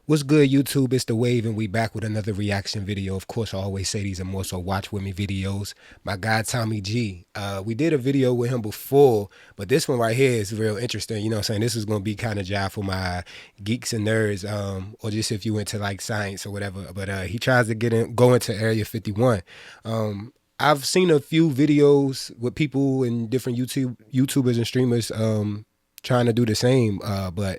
What's good, YouTube? It's The Wave, and we back with another reaction video. Of course, I always say these are more so watch with me videos. My guy, Tommy G. We did a video with him before, but this one right here is real interesting. You know what I'm saying? This is going to be kind of jive for my geeks and nerds, or just if you into like science or whatever. But he tries to go into Area 51. I've seen a few videos with people and different YouTubers and streamers trying to do the same, but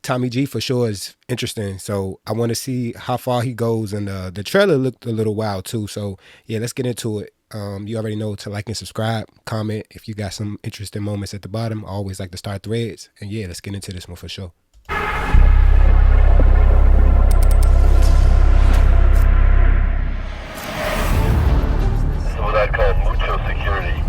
Tommy G for sure is interesting. So I want to see how far he goes. And the trailer looked a little wild too. So yeah, let's get into it. You already know to like and subscribe, comment if you got some interesting moments at the bottom. I always like to start threads. And yeah, let's get into this one for sure. This is what I call mucho security.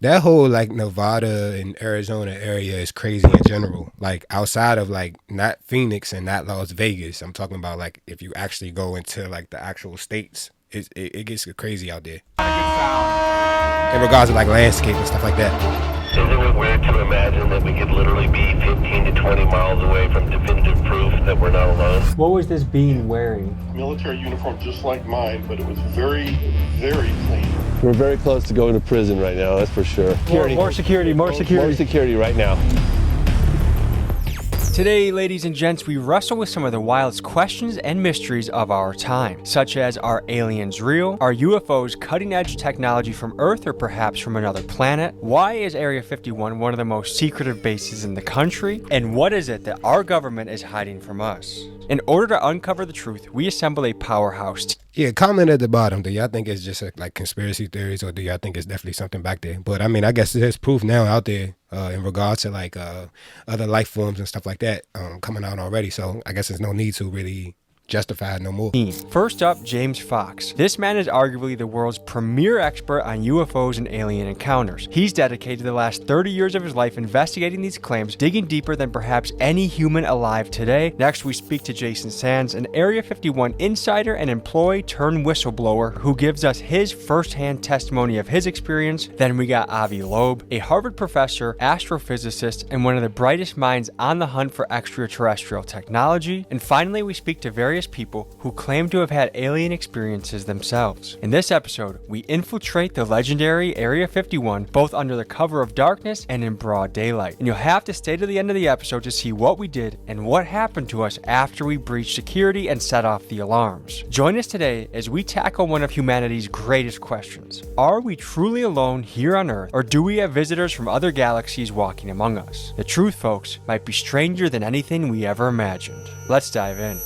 That whole like Nevada and Arizona area is crazy in general. Like outside of like not Phoenix and not Las Vegas, I'm talking about like if you actually go into like the actual states, it gets crazy out there. In regards to like landscape and stuff like that. Isn't it weird to imagine that we could literally be 15 to 20 miles away from definitive proof that we're not alone? What was this being wearing? Military uniform just like mine, but it was very, very clean. We're very close to going to prison right now, that's for sure. More security. More security right now. Today, ladies and gents, we wrestle with some of the wildest questions and mysteries of our time, such as are aliens real? Are UFOs cutting-edge technology from Earth or perhaps from another planet? Why is Area 51 one of the most secretive bases in the country? And what is it that our government is hiding from us? In order to uncover the truth, we assemble a powerhouse team. Yeah, comment at the bottom. Do y'all think it's just like conspiracy theories, or do y'all think it's definitely something back there? But I mean, I guess there's proof now out there in regards to like other life forms and stuff like that coming out already. So I guess there's no need to really justify it no more. First up, James Fox. This man is arguably the world's premier expert on UFOs and alien encounters. He's dedicated the last 30 years of his life investigating these claims, digging deeper than perhaps any human alive today. Next, we speak to Jason Sands, an Area 51 insider and employee turned whistleblower who gives us his first-hand testimony of his experience. Then we got Avi Loeb, a Harvard professor, astrophysicist, and one of the brightest minds on the hunt for extraterrestrial technology. And finally, we speak to various people who claim to have had alien experiences themselves. In this episode, we infiltrate the legendary Area 51 both under the cover of darkness and in broad daylight. And you'll have to stay to the end of the episode to see what we did and what happened to us after we breached security and set off the alarms. Join us today as we tackle one of humanity's greatest questions. Are we truly alone here on Earth, or do we have visitors from other galaxies walking among us? The truth, folks, might be stranger than anything we ever imagined. Let's dive in.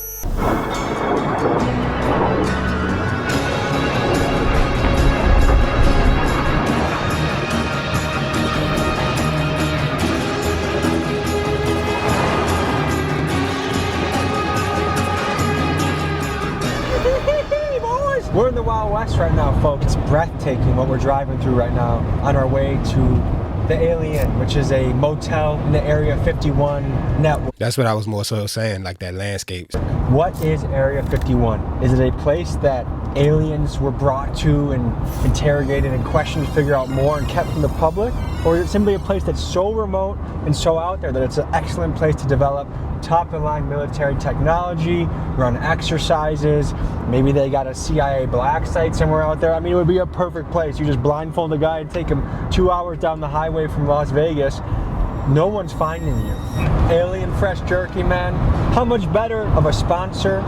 We're in the Wild West right now, folks. It's breathtaking what we're driving through right now on our way to the Alien, which is a motel in the Area 51 network. That's what I was more so saying, like that landscape. What is Area 51? Is it a place that aliens were brought to and interrogated and questioned to figure out more and kept from the public? Or is it simply a place that's so remote and so out there that it's an excellent place to develop top-of-the-line military technology, run exercises, maybe they got a CIA black site somewhere out there? I mean, it would be a perfect place. You just blindfold a guy and take him 2 hours down the highway from Las Vegas. No one's finding you. Alien fresh jerky, man. How much better of a sponsor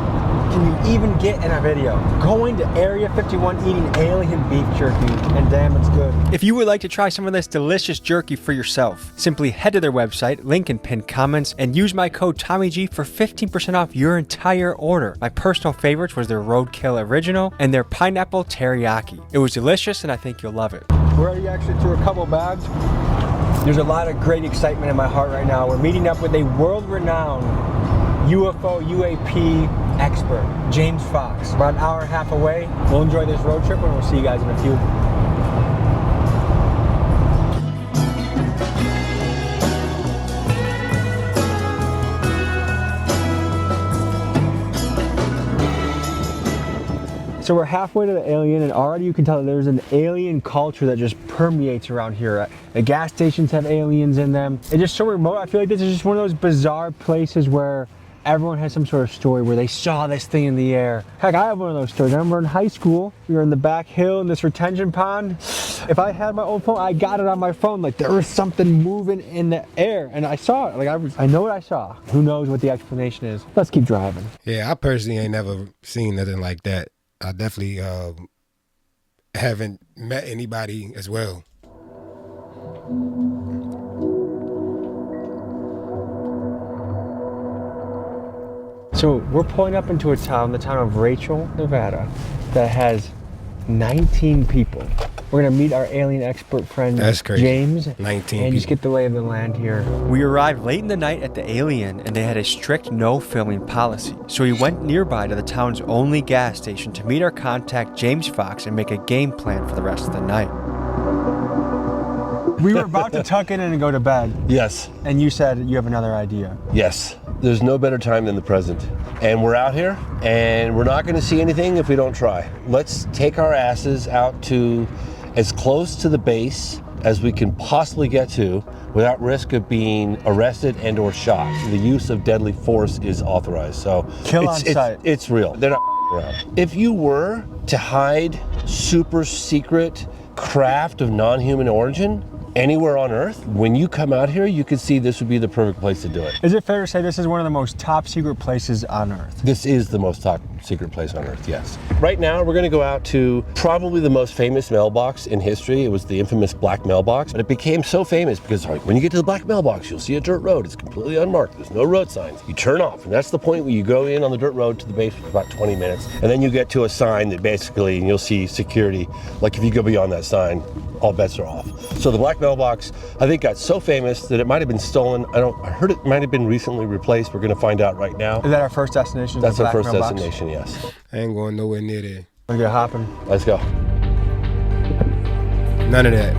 can you even get in a video? Going to Area 51 eating alien beef jerky, and damn, it's good. If you would like to try some of this delicious jerky for yourself, simply head to their website, link in pinned comments, and use my code TommyG for 15% off your entire order. My personal favorites was their Roadkill Original and their Pineapple Teriyaki. It was delicious, and I think you'll love it. We're already actually through a couple bags. There's a lot of great excitement in my heart right now. We're meeting up with a world-renowned UFO UAP expert, James Fox. About an hour and a half away. We'll enjoy this road trip and we'll see you guys in a few. So we're halfway to the alien, and already you can tell that there's an alien culture that just permeates around here. The gas stations have aliens in them. It's just so remote. I feel like this is just one of those bizarre places where everyone has some sort of story where they saw this thing in the air. Heck, I have one of those stories. I remember in high school, we were in the back hill in this retention pond. If I had my old phone, I got it on my phone. Like there was something moving in the air, and I saw it. Like I know what I saw. Who knows what the explanation is? Let's keep driving. Yeah, I personally ain't never seen nothing like that. I definitely haven't met anybody as well. So we're pulling up into a town, the town of Rachel, Nevada, that has 19 people. We're gonna meet our alien expert friend, That's crazy. James, 19 and just people. get the lay of the land here. We arrived late in the night at the Alien, and they had a strict no filming policy. So we went nearby to the town's only gas station to meet our contact, James Fox, and make a game plan for the rest of the night. We were about to tuck in and go to bed, Yes, and you said you have another idea. yes. There's no better time than the present. And we're out here, and we're not gonna see anything if we don't try. Let's take our asses out to as close to the base as we can possibly get to without risk of being arrested and or shot. The use of deadly force is authorized, so Kill on sight. it's real. They're not around. If you were to hide super secret craft of non-human origin anywhere on Earth, when you come out here, you could see this would be the perfect place to do it. Is it fair to say this is one of the most top secret places on Earth? This is the most top secret place on Earth, yes. Right now, we're gonna go out to probably the most famous mailbox in history. It was the infamous black mailbox, but it became so famous because like, when you get to the black mailbox, you'll see a dirt road. It's completely unmarked. There's no road signs. You turn off, and that's the point where you go in on the dirt road to the base for about 20 minutes, and then you get to a sign that basically, and you'll see security. Like if you go beyond that sign, all bets are off. So the black mailbox, I think, got so famous that it might have been stolen. I heard it might have been recently replaced. We're gonna find out right now. Is that our first destination? That's the our black first mailbox? destination, yes. I ain't going nowhere near there. We're gonna hop in. Let's go. None of that.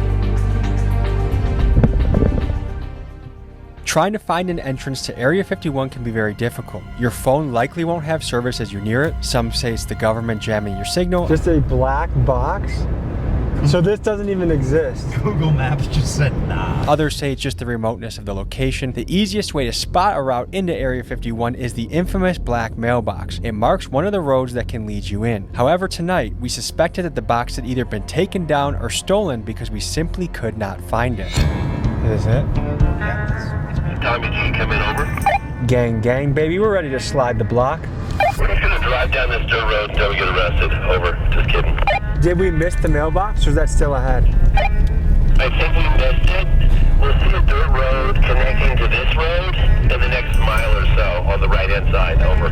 Trying to find an entrance to Area 51 can be very difficult. Your phone likely won't have service as you're near it. Some say it's the government jamming your signal. Just a black box? So this doesn't even exist. Google Maps just said nah. Others say it's just the remoteness of the location. The easiest way to spot a route into Area 51 is the infamous black mailbox. It marks one of the roads that can lead you in. However, tonight, we suspected that the box had either been taken down or stolen because we simply could not find it. Is it? Tommy G, come in, over. Gang, gang, baby, we're ready to slide the block. We're just gonna drive down this dirt road until we get arrested. Over. Just kidding. Did we miss the mailbox, or is that still ahead? I think we missed it. We'll see a dirt road connecting to this road in the next mile or so on the right-hand side. Over.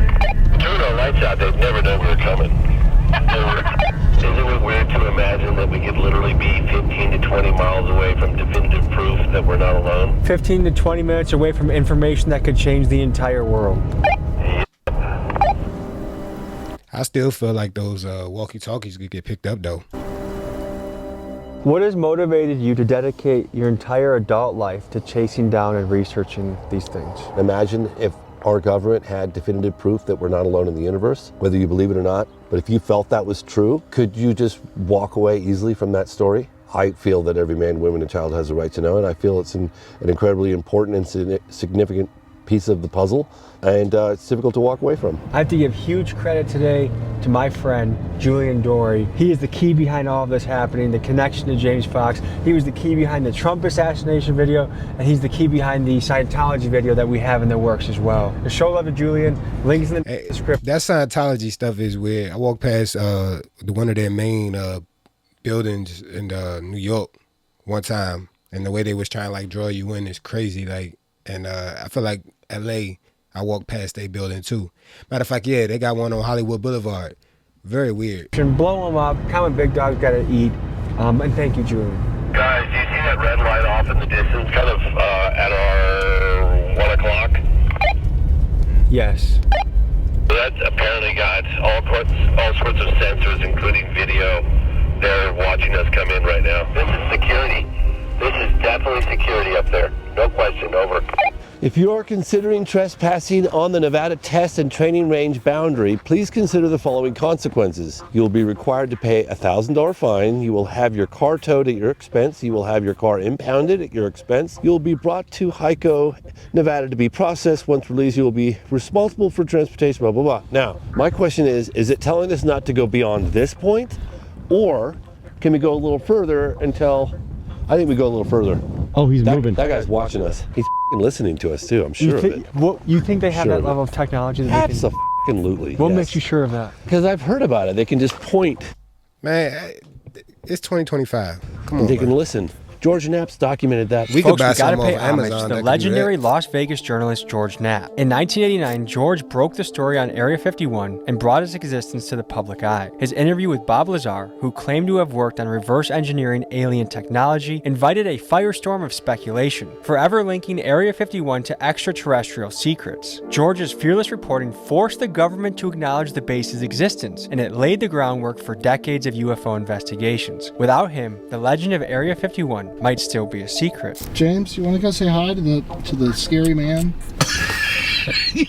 Turn our lights out. They'd never know we were coming. Over. Isn't it weird to imagine that we could literally be 15 to 20 miles away from definitive proof that we're not alone? 15 to 20 minutes away from information that could change the entire world. I still feel like those walkie-talkies could get picked up though. What has motivated you to dedicate your entire adult life to chasing down and researching these things? Imagine if our government had definitive proof that we're not alone in the universe, whether you believe it or not. But if you felt that was true, could you just walk away easily from that story? I feel that every man, woman, and child has a right to know, and I feel it's an incredibly important and significant piece of the puzzle, and it's difficult to walk away from. I have to give huge credit today to my friend, Julian Dory. He is the key behind all of this happening, the connection to James Fox. He was the key behind the Trump assassination video, and he's the key behind the Scientology video that we have in the works as well. The show love to Julian, links in the script. That Scientology stuff is weird. I walked past one of their main buildings in New York one time, and the way they was trying to like draw you in is crazy. Like, and I feel like LA, I walked past their building too. Matter of fact, yeah, they got one on Hollywood Boulevard. Very weird. Blow them up, common big dogs gotta eat, and thank you, Julian. Guys, do you see that red light off in the distance, kind of at our 1 o'clock? Yes. That's apparently got all sorts of sensors, including video. They're watching us come in right now. This is security. This is definitely security up there. No question. Over. If you are considering trespassing on the Nevada Test and Training Range boundary, please consider the following consequences. You will be required to pay a $1,000 fine. You will have your car towed at your expense. You will have your car impounded at your expense. You will be brought to Hico, Nevada to be processed. Once released, you will be responsible for transportation, blah, blah, blah. Now, my question is it telling us not to go beyond this point? Or can we go a little further until, I think we go a little further. Oh, he's moving. That guy's watching us. He's listening to us too, I'm sure of it. You think they have Sure that of it. level of technology? That they can, Absolutely. what yes. makes you sure of that? Because I've heard about it. They can just point. Man, it's 2025. Come on, They can man. listen. George Knapp's documented that. We could Folks, buy we gotta some pay off homage Amazon. to that the could do legendary that. Las Vegas journalist George Knapp. In 1989, George broke the story on Area 51 and brought its existence to the public eye. His interview with Bob Lazar, who claimed to have worked on reverse engineering alien technology, invited a firestorm of speculation, forever linking Area 51 to extraterrestrial secrets. George's fearless reporting forced the government to acknowledge the base's existence, and it laid the groundwork for decades of UFO investigations. Without him, the legend of Area 51 might still be a secret. James, you want to go say hi to the scary man? You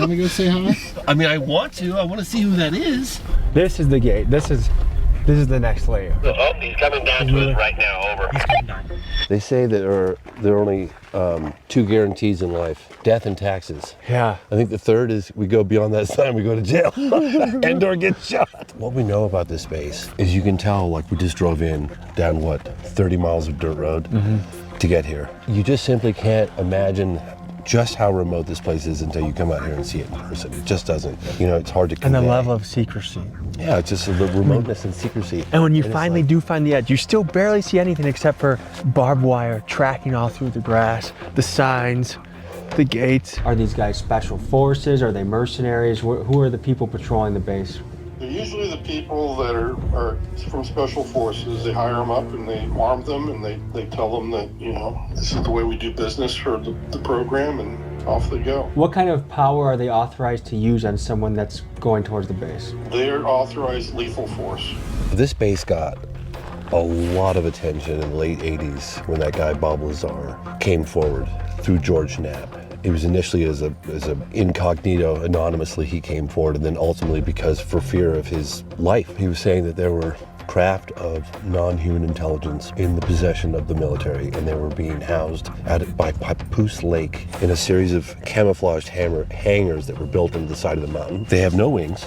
want to go say hi? I mean, I want to see who that is. This is the gate. This is the next layer. Oh, he's coming down to us right now. Over. They say that there are only two guarantees in life: death and taxes. Yeah. I think the third is we go beyond that sign, we go to jail and or get shot. What we know about this space is you can tell, like we just drove in down 30 miles of dirt road to get here. You just simply can't imagine just how remote this place is until you come out here and see it in person. It just doesn't. You know, it's hard to convey. And the level of secrecy. Yeah, it's just the remoteness and secrecy. And when you it's finally like- do find the edge, you still barely see anything except for barbed wire tracking all through the grass, the signs, the gates. Are these guys special forces? Are they mercenaries? Who are the people patrolling the base? They're usually the people that are from special forces. They hire them up and they arm them and they tell them that, you know, this is the way we do business for the program, and off they go. What kind of power are they authorized to use on someone that's going towards the base? They're authorized lethal force. This base got a lot of attention in the late 80s when that guy Bob Lazar came forward through George Knapp. It was initially as a incognito, anonymously he came forward, and then ultimately because for fear of his life. He was saying that there were craft of non-human intelligence in the possession of the military, and they were being housed by Papoose Lake in a series of camouflaged hangars that were built into the side of the mountain. They have no wings,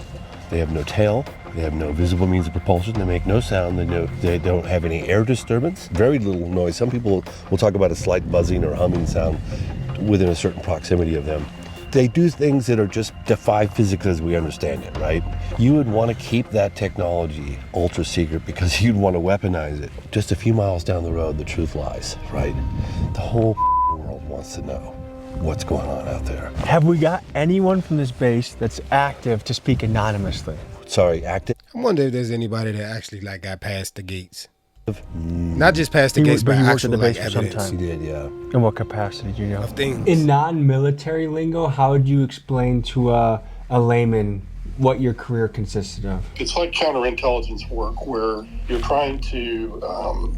they have no tail, they have no visible means of propulsion, they make no sound, they don't have any air disturbance, very little noise. Some people will talk about a slight buzzing or humming sound within a certain proximity of them. They do things that are just defy physics as we understand it, right? You would want to keep that technology ultra secret because you'd want to weaponize it. Just a few miles down the road, the truth lies, right? The whole world wants to know what's going on out there. Have we got anyone from this base that's active to speak anonymously? Sorry, active? I wonder if there's anybody that actually got past the gates. Not just past the He gates, worked- but he worked actual at the base for some evidence time. He did, yeah. In what capacity, do you know? of things. In non-military lingo, how would you explain to a layman what your career consisted of? It's like counterintelligence work where you're trying to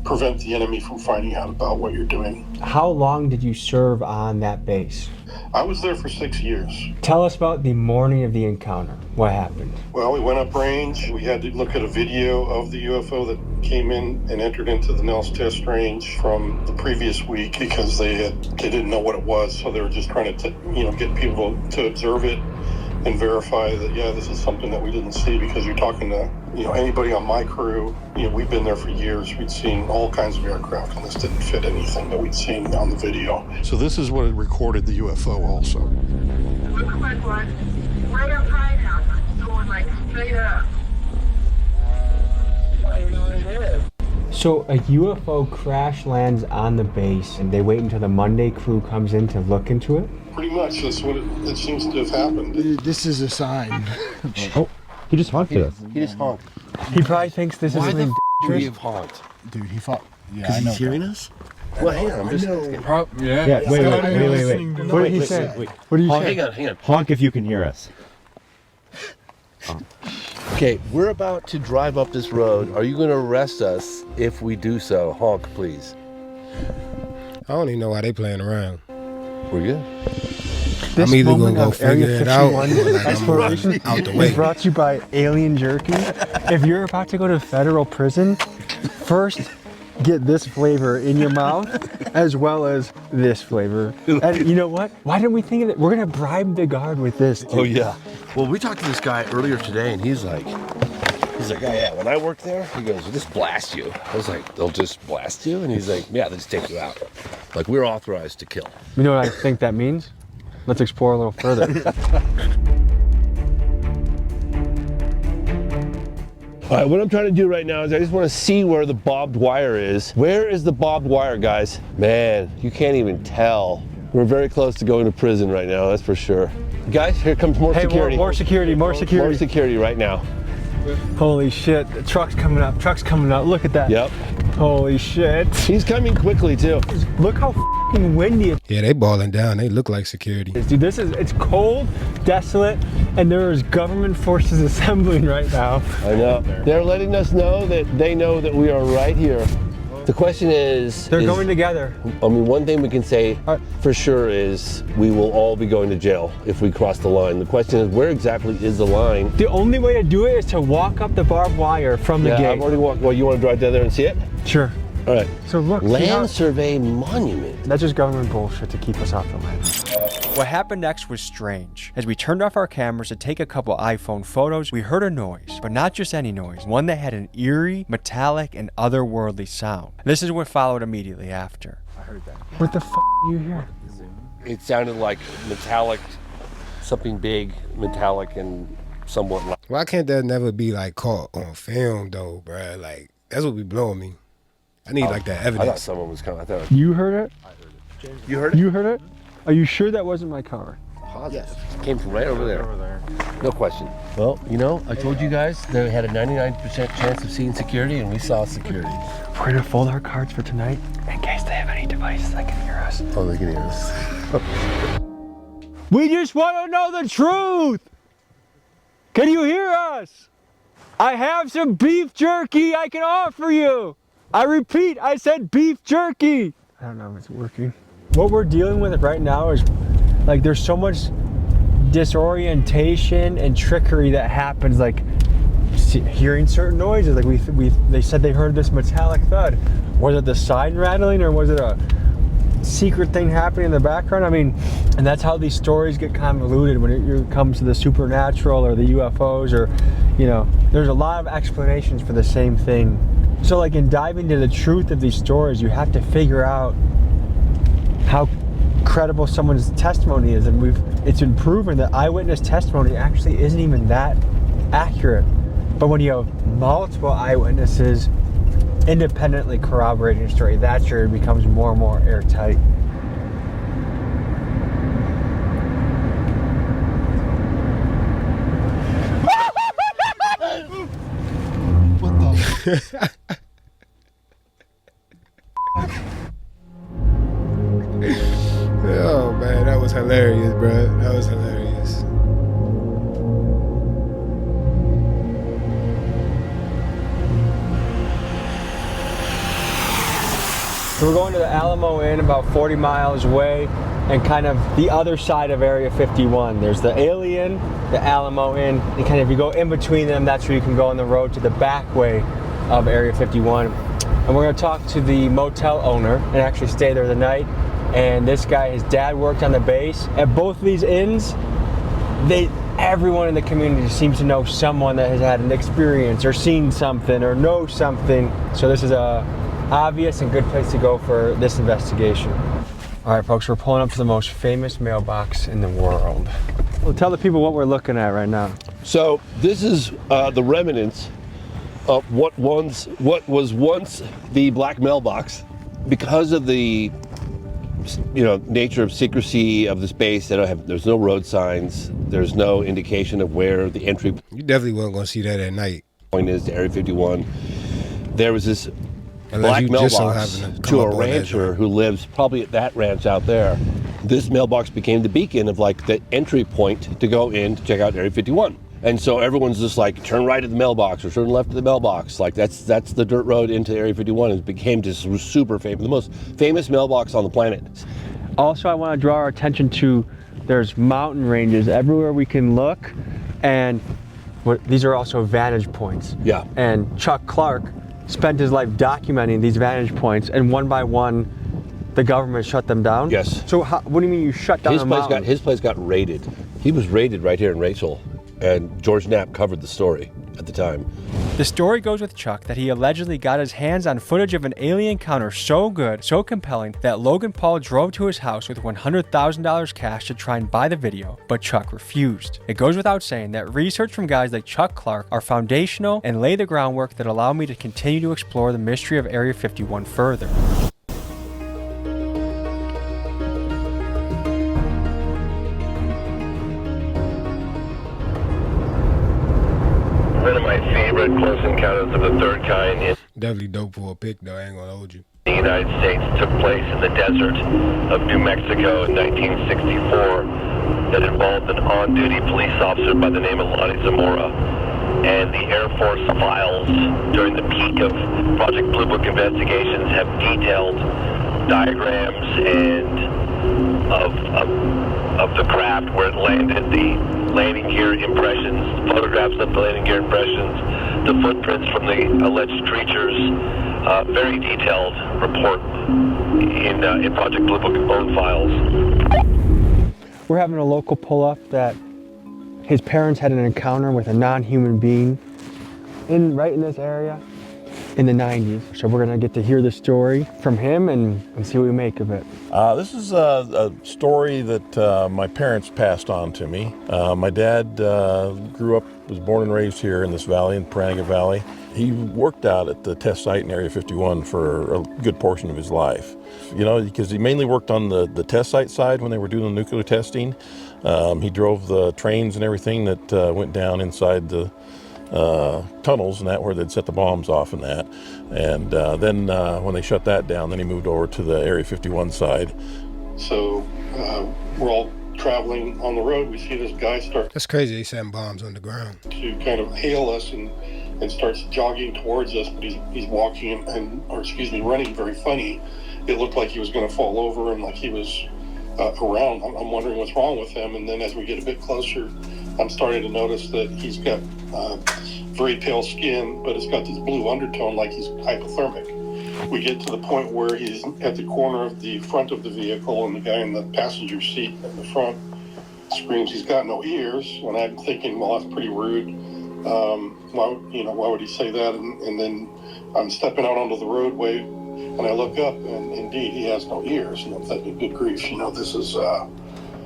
prevent the enemy from finding out about what you're doing. How long did you serve on that base? I was there for 6 years. Tell us about the morning of the encounter. What happened? Well, we went up range. We had to look at a video of the UFO that came in and entered into the Nels test range from the previous week because they didn't know what it was, so they were just trying to get people to observe it and verify that this is something that we didn't see, because you're talking to anybody on my crew. We've been there for years. We'd seen all kinds of aircraft, and this didn't fit anything that we'd seen on the video. So this is what it recorded the UFO also. Looks like one right up high now, going like straight up. I don't know what it is. So a UFO crash lands on the base, and they wait until the Monday crew comes in to look into it? Pretty much, that's what it seems to have happened. This is a sign. Oh, he just honked at us. He just honked. He probably thinks this is something Would he dangerous. have honked? Dude, he fought. Yeah, Because I know. he's hearing us? Well, hang on, I'm just asking. Yeah, wait. What did he say? What did you say? Hang on. Honk if you can hear us. Okay, we're about to drive up this road. Are you going to arrest us if we do so? Honk, please. I don't even know why they playing around. We're good. This I'm either gonna moment go of Area figure it out 51 or like I'm exploration out the is way. brought to you by Alien Jerky. If you're about to go to federal prison, first get this flavor in your mouth as well as this flavor. And you know what? Why didn't we think of it? We're gonna bribe the guard with this. Dude. Oh yeah. Well, we talked to this guy earlier today, and he's like, oh yeah, when I worked there, he goes, they'll just blast you. I was like, they'll just blast you? And he's like, yeah, they'll just take you out. Like, we're authorized to kill. You know what I think that means? Let's explore a little further. All right, what I'm trying to do right now is I just want to see where the barbed wire is. Where is the barbed wire, guys? Man, you can't even tell. We're very close to going to prison right now, that's for sure. Guys, here comes more security. More security, more security. More security right now. Holy shit, the truck's coming up, look at that. Yep. Holy shit. He's coming quickly too. Look how fucking windy it Yeah, they balling down. They look like security. is. Dude, it's cold, desolate, and there is government forces assembling right now. I know. They're letting us know that they know that we are right here. The question is... They're going together. I mean, one thing we can say for sure is we will all be going to jail if we cross the line. The question is, where exactly is the line? The only way to do it is to walk up the barbed wire from the gate. I've already walked. Well, you want to drive down there and see it? Sure. All right. So look. Land Survey Monument. That's just government bullshit to keep us off the land. What happened next was strange. As we turned off our cameras to take a couple iPhone photos, we heard a noise, but not just any noise, one that had an eerie, metallic, and otherworldly sound. This is what followed immediately after. I heard that. What the f are you hearing? It sounded like metallic, something big, metallic, and somewhat loud. Why can't that never be like caught on film though, bruh? Like that's what be blowing me. I need like that I thought evidence. someone was coming. I thought You heard it? I heard it. You heard it? You heard it? Are you sure that wasn't my car? Positive. It came from right over there. No question. Well, you know, I told you guys they had a 99% chance of seeing security, and we saw security. We're gonna fold our cards for tonight in case they have any devices that can hear us. Oh, they can hear us. We just want to know the truth! Can you hear us? I have some beef jerky I can offer you! I repeat, I said beef jerky! I don't know if it's working. What we're dealing with right now is like there's so much disorientation and trickery that happens, like hearing certain noises. Like they said they heard this metallic thud. Was it the sign rattling or was it a secret thing happening in the background? I mean, and that's how these stories get convoluted when it comes to the supernatural or the UFOs, or, you know, there's a lot of explanations for the same thing. So like in diving to the truth of these stories, you have to figure out how credible someone's testimony is, and it's been proven that eyewitness testimony actually isn't even that accurate. But when you have multiple eyewitnesses independently corroborating a story, that's where it becomes more and more airtight. What the? Oh man, that was hilarious, bro. That was hilarious. So we're going to the Alamo Inn, about 40 miles away, and kind of the other side of Area 51. There's the Alien, the Alamo Inn, and kind of if you go in between them, that's where you can go on the road to the back way of Area 51. And we're going to talk to the motel owner and actually stay there the night. And this guy, his dad worked on the base. At both of these inns, everyone in the community seems to know someone that has had an experience or seen something or knows something. So this is a obvious and good place to go for this investigation. All right, folks, we're pulling up to the most famous mailbox in the world. Well, tell the people what we're looking at right now. So this is the remnants of what was once the black mailbox. Because of the nature of secrecy of the space, there's no road signs, there's no indication of where the entry You definitely wasn't gonna see that at night. point is to Area 51. There was this Unless black you just so mailbox happen to to come a up on that rancher joint. who lives probably at that ranch out there. This mailbox became the beacon of like the entry point to go in to check out Area 51. And so everyone's just like, turn right at the mailbox or turn left at the mailbox. Like that's the dirt road into Area 51. It became just super famous, the most famous mailbox on the planet. Also, I want to draw our attention to there's mountain ranges everywhere we can look, and these are also vantage points. Yeah. And Chuck Clark spent his life documenting these vantage points, and one by one, the government shut them down. Yes. So what do you mean you shut down His place got raided. He was raided right here in Rachel, and George Knapp covered the story at the time. The story goes with Chuck that he allegedly got his hands on footage of an alien encounter so good, so compelling, that Logan Paul drove to his house with $100,000 cash to try and buy the video, but Chuck refused. It goes without saying that research from guys like Chuck Clark are foundational and lay the groundwork that allow me to continue to explore the mystery of Area 51 further. One of my favorite close encounters of the third kind in Definitely dope for a pic, though. I ain't gonna hold you. the United States took place in the desert of New Mexico in 1964 that involved an on-duty police officer by the name of Lonnie Zamora. And the Air Force files during the peak of Project Blue Book investigations have detailed diagrams and of the craft where it landed, the landing gear impressions, photographs of the landing gear impressions, the footprints from the alleged creatures. Very detailed report in Project Blue Book own files. We're having a local pull up that his parents had an encounter with a non-human being right in this area in the 90s. So we're gonna get to hear the story from him and see what we make of it. This is a story that my parents passed on to me. My dad was born and raised here in this valley, in Paranega Valley. He worked out at the test site in Area 51 for a good portion of his life. You know, because he mainly worked on the test site side when they were doing the nuclear testing. He drove the trains and everything that went down inside the tunnels and that where they'd set the bombs off and that. And then when they shut that down, then he moved over to the Area 51 side. So we're all traveling on the road. We see this guy start. That's crazy. They setting bombs on the ground. To kind of hail us and starts jogging towards us, but he's walking running very funny. It looked like he was going to fall over and like he was around. I'm wondering what's wrong with him. And then as we get a bit closer, I'm starting to notice that he's got very pale skin, but it's got this blue undertone like he's hypothermic. We get to the point where he's at the corner of the front of the vehicle, and the guy in the passenger seat in the front screams he's got no ears. And I'm thinking, well, that's pretty rude. Why would he say that? And then I'm stepping out onto the roadway, and I look up, and indeed, he has no ears. And I'm thinking, good grief, this is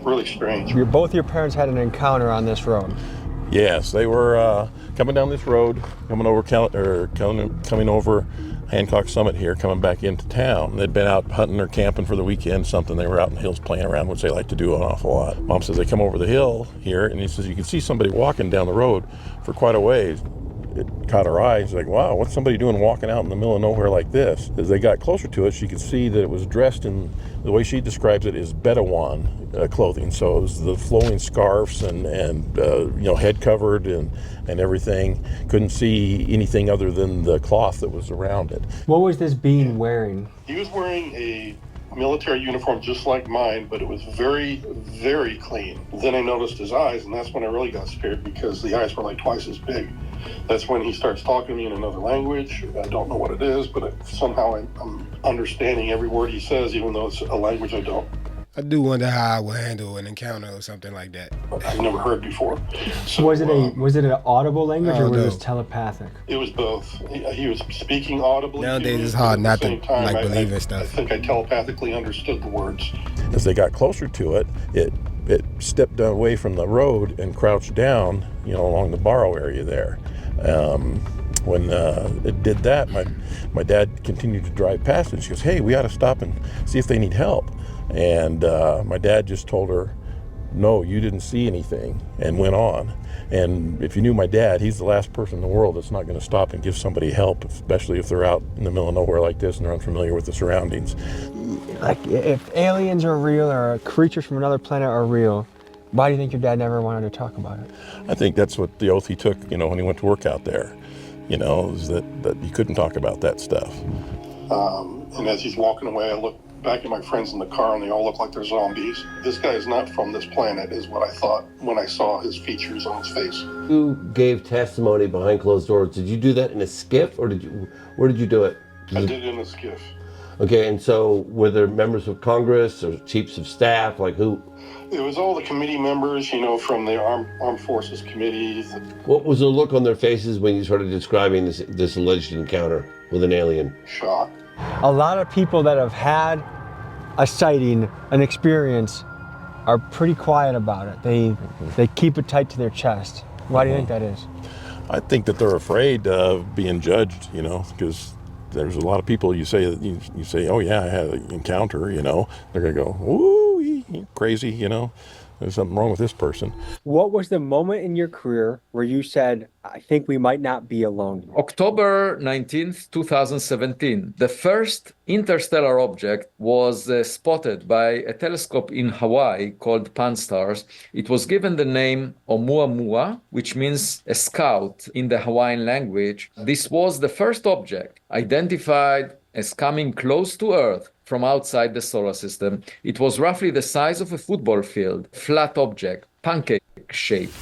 really strange. Both your parents had an encounter on this road. Yes, they were coming down this road, coming over Hancock Summit here, coming back into town. They'd been out hunting or camping for the weekend, something. They were out in the hills playing around, which they like to do an awful lot. Mom says they come over the hill here, and he says you can see somebody walking down the road for quite a ways. It caught her eye. She's like, wow, what's somebody doing walking out in the middle of nowhere like this? As they got closer to it, she could see that it was dressed in, the way she describes it, is Bedouin clothing. So it was the flowing scarves and head covered and everything. Couldn't see anything other than the cloth that was around it. What was this being wearing? He was wearing a military uniform just like mine, but it was very, very clean. Then I noticed his eyes, and that's when I really got scared because the eyes were like twice as big. That's when he starts talking to me in another language. I don't know what it is, but somehow I'm understanding every word he says, even though it's a language I don't. I do wonder how I would handle an encounter or something like that. I've never heard before. So, was it an audible language or was it telepathic? It was both. He was speaking audibly. Nowadays it's hard not to believe in stuff. I think I telepathically understood the words. As they got closer to it, it stepped away from the road and crouched down, along the borrow area there. When it did that, my dad continued to drive past it. She goes, hey, we ought to stop and see if they need help. And my dad just told her, no, you didn't see anything, and went on. And if you knew my dad, he's the last person in the world that's not going to stop and give somebody help, especially if they're out in the middle of nowhere like this and they're unfamiliar with the surroundings. Like, if aliens are real or creatures from another planet are real, why do you think your dad never wanted to talk about it? I think that's what the oath he took, when he went to work out there, is that he couldn't talk about that stuff. And as he's walking away, I look back at my friends in the car, and they all look like they're zombies. This guy is not from this planet, is what I thought when I saw his features on his face. You gave testimony behind closed doors. Did you do that in a skiff, or where did you do it? I did it in a skiff. Okay, and so were there members of Congress or chiefs of staff, like who? It was all the committee members, from the Armed Forces Committee. What was the look on their faces when you started describing this alleged encounter with an alien? Shock. A lot of people that have had a sighting, an experience, are pretty quiet about it. They keep it tight to their chest. Why do you think that is? I think that they're afraid of being judged, because there's a lot of people you say, oh yeah, I had an encounter, they're going to go, ooh, you crazy, there's something wrong with this person. What was the moment in your career where you said, I think we might not be alone? October 19th, 2017. The first interstellar object was spotted by a telescope in Hawaii called Pan-STARRS. It was given the name Oumuamua, which means a scout in the Hawaiian language. This was the first object identified as coming close to Earth from outside the solar system. It was roughly the size of a football field, flat object, pancake-shaped.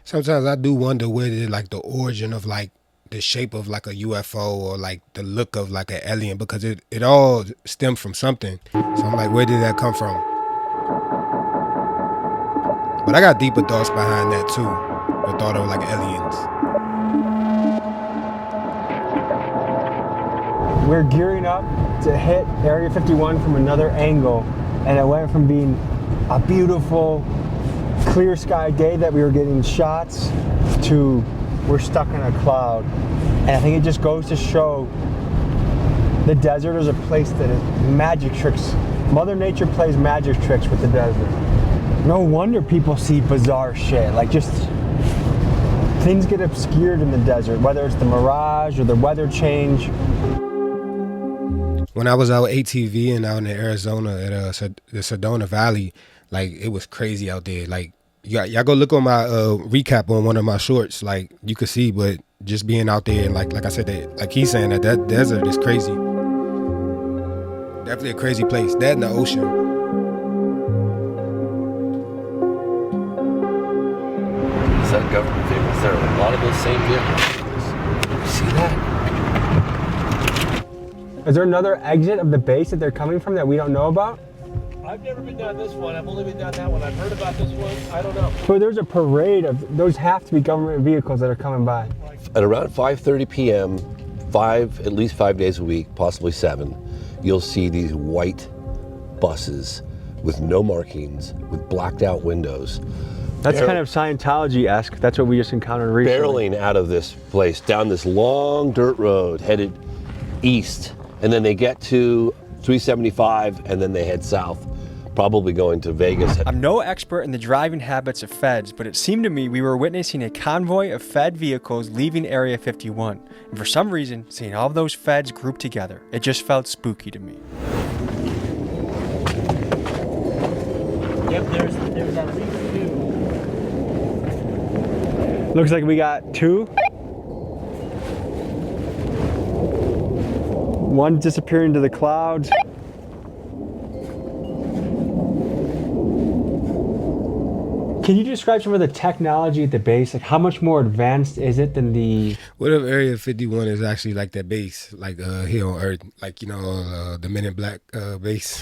Sometimes I do wonder where did the origin of the shape of a UFO or the look of an alien, because it all stemmed from something. So I'm like, where did that come from? But I got deeper thoughts behind that too. The thought of aliens. We're gearing up to hit Area 51 from another angle, and it went from being a beautiful, clear sky day that we were getting shots to we're stuck in a cloud. And I think it just goes to show the desert is a place that is magic tricks. Mother Nature plays magic tricks with the desert. No wonder people see bizarre shit, things get obscured in the desert, whether it's the mirage or the weather change. When I was out ATV and out in Arizona at the Sedona Valley, it was crazy out there. Y'all go look on my recap on one of my shorts. You could see, but just being out there and like I said, he's saying that desert is crazy. Definitely a crazy place. That and the ocean. Is that government vehicles? There are a lot of those same vehicles. See that? Is there another exit of the base that they're coming from that we don't know about? I've never been down this one. I've only been down that one. I've heard about this one. I don't know. But there's a parade of, those have to be government vehicles that are coming by. At around 5:30 p.m., at least 5 days a week, possibly 7, you'll see these white buses with no markings, with blacked out windows. That's kind of Scientology-esque. That's what we just encountered recently. Barreling out of this place, down this long dirt road, headed east. And then they get to 375, and then they head south, probably going to Vegas. I'm no expert in the driving habits of feds, but it seemed to me we were witnessing a convoy of Fed vehicles leaving Area 51. And for some reason, seeing all of those feds grouped together, it just felt spooky to me. Yep, there's at least 2. Looks like we got 2. One disappearing into the clouds. Can you describe some of the technology at the base? How much more advanced is it than the... What if Area 51 is actually that base, here on Earth, the Men in Black base?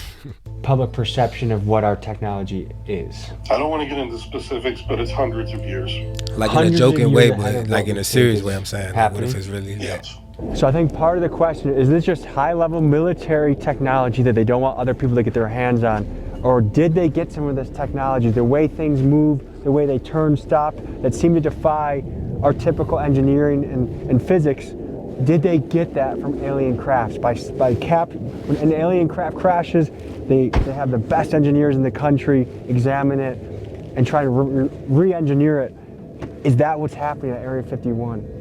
Public perception of what our technology is. I don't want to get into specifics, but it's hundreds of years. In a joking way, but in a serious way, I'm saying. What if it's really that? So I think part of the question is this just high-level military technology that they don't want other people to get their hands on? Or did they get some of this technology, the way things move, the way they turn, stop, that seem to defy our typical engineering and physics? Did they get that from alien crafts? When an alien craft crashes, they have the best engineers in the country examine it and try to re-engineer it. Is that what's happening at Area 51?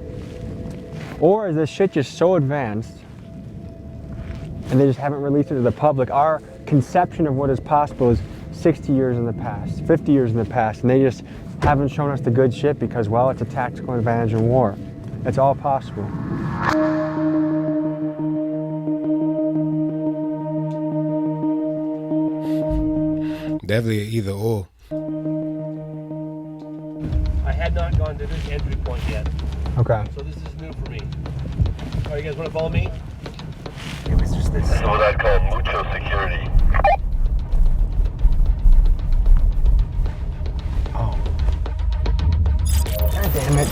Or is this shit just so advanced and they just haven't released it to the public? Our conception of what is possible is 60 years in the past, 50 years in the past, and they just haven't shown us the good shit because, well, it's a tactical advantage in war. It's all possible. Definitely either or. I had not gone to this entry point yet, Okay. so this is new for me. All right, you guys want to follow me? It was just this. This is what I call mucho security. Oh. God damn it.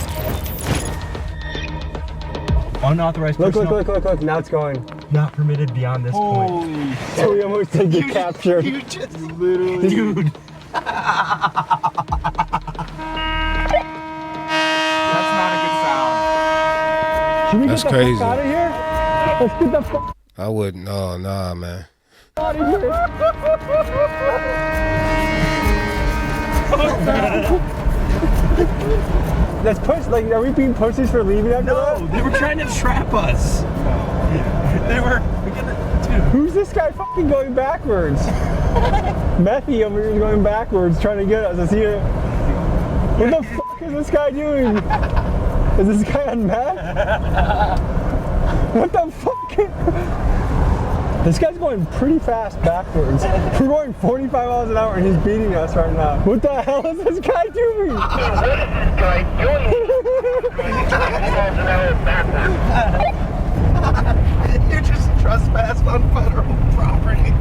Unauthorized Look, personnel. look. Now it's going. Not permitted beyond this point. So we almost did get captured. You just literally. Dude. That's not a good sound. Should we That's get the crazy. fuck out of here? Let's get the fuck I wouldn't. Oh, nah, man. out of here. That's push. Like, are we being pussies for leaving after that? No, they were trying to trap us. They were. Dude. Who's this guy fucking going backwards? Methy over here is going backwards, trying to get us. Is he? What the fuck is this guy doing? Is this guy on meth? What the fuck? This guy's going pretty fast backwards. We're going 45 miles an hour and he's beating us right now. What the hell is this guy doing? What is this guy doing? 20 miles an hour backwards. You just trespassed on federal property.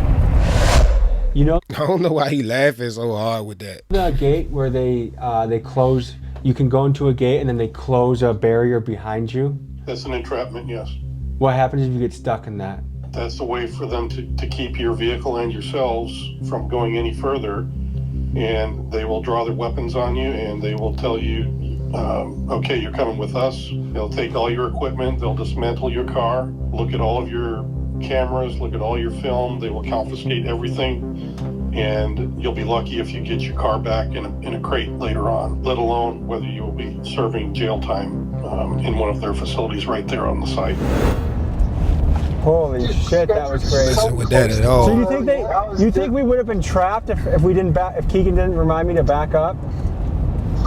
You know I don't know why he laughing so hard with that. the gate where they close. You can go into a gate and then they close a barrier behind you. That's an entrapment, yes. What happens if you get stuck in that? That's a way for them to keep your vehicle and yourselves from going any further. And they will draw their weapons on you and they will tell you, okay, you're coming with us. They'll take all your equipment, they'll dismantle your car, look at all of your cameras, look at all your film, they will confiscate everything, and you'll be lucky if you get your car back in a crate later on, let alone whether you will be serving jail time in one of their facilities right there on the site. Holy shit, that was crazy. Listen with that at all. So you think we would have been trapped if we didn't if Keegan didn't remind me to back up?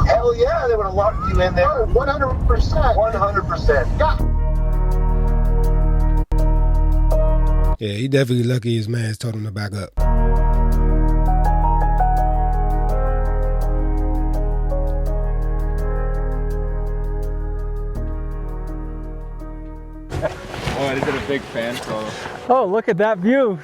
Hell yeah, they would have locked you in there. 100%. 100%. Yeah. Yeah, he definitely lucky his man told him to back up. Oh, I did a big fan photo. Oh, look at that view.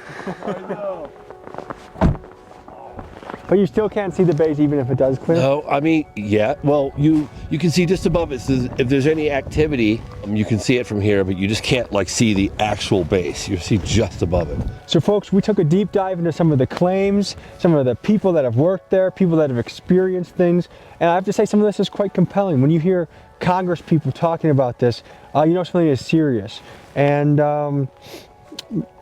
But you still can't see the base even if it does clear? No, I mean, yeah. Well, you can see just above it. So if there's any activity, you can see it from here, but you just can't like see the actual base. You see just above it. So folks, we took a deep dive into some of the claims, some of the people that have worked there, people that have experienced things. And I have to say some of this is quite compelling. When you hear Congress people talking about this, you know something is serious. And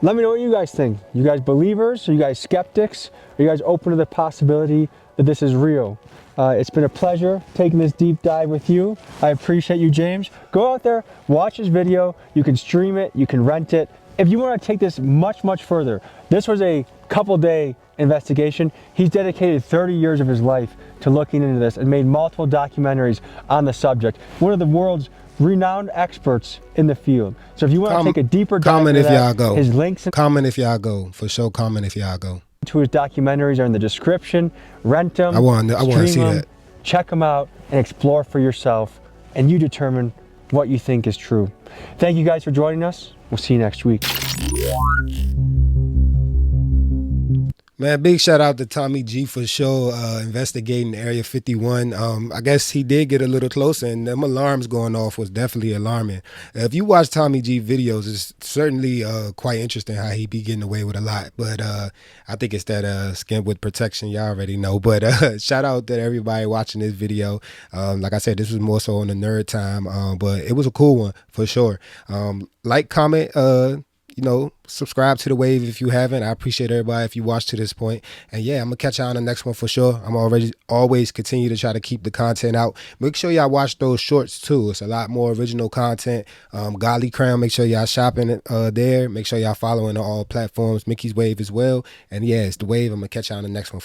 let me know what you guys think. You guys believers? Are you guys skeptics? Are you guys open to the possibility that this is real? It's been a pleasure taking this deep dive with you. I appreciate you, James. Go out there, watch this video. You can stream it, you can rent it. If you want to take this much, much further, this was a couple-day investigation. He's dedicated 30 years of his life to looking into this and made multiple documentaries on the subject. One of the world's renowned experts in the field. So if you want to take a deeper dive comment into if y'all that, go. his links Comment if y'all go. For sure, comment if y'all go. to his documentaries are in the description. Rent them. I want to see that. Check them out and explore for yourself, and you determine what you think is true. Thank you guys for joining us. We'll see you next week. Man, big shout out to Tommy G for sure, investigating Area 51. I guess he did get a little closer, and them alarms going off was definitely alarming. If you watch Tommy G videos, it's certainly quite interesting how he be getting away with a lot. But I think it's that skin with protection, y'all already know. But shout out to everybody watching this video. Like I said, this was more so on the nerd time, but it was a cool one for sure. Like, comment, you know, subscribe to The Wave if you haven't. I appreciate everybody if you watched to this point. And yeah, I'm going to catch y'all on the next one for sure. I'm always continue to try to keep the content out. Make sure y'all watch those shorts too. It's a lot more original content. Godly Crown, make sure y'all shopping there. Make sure y'all following on all platforms. Mickey's Wave as well. And yeah, it's The Wave. I'm going to catch y'all on the next one.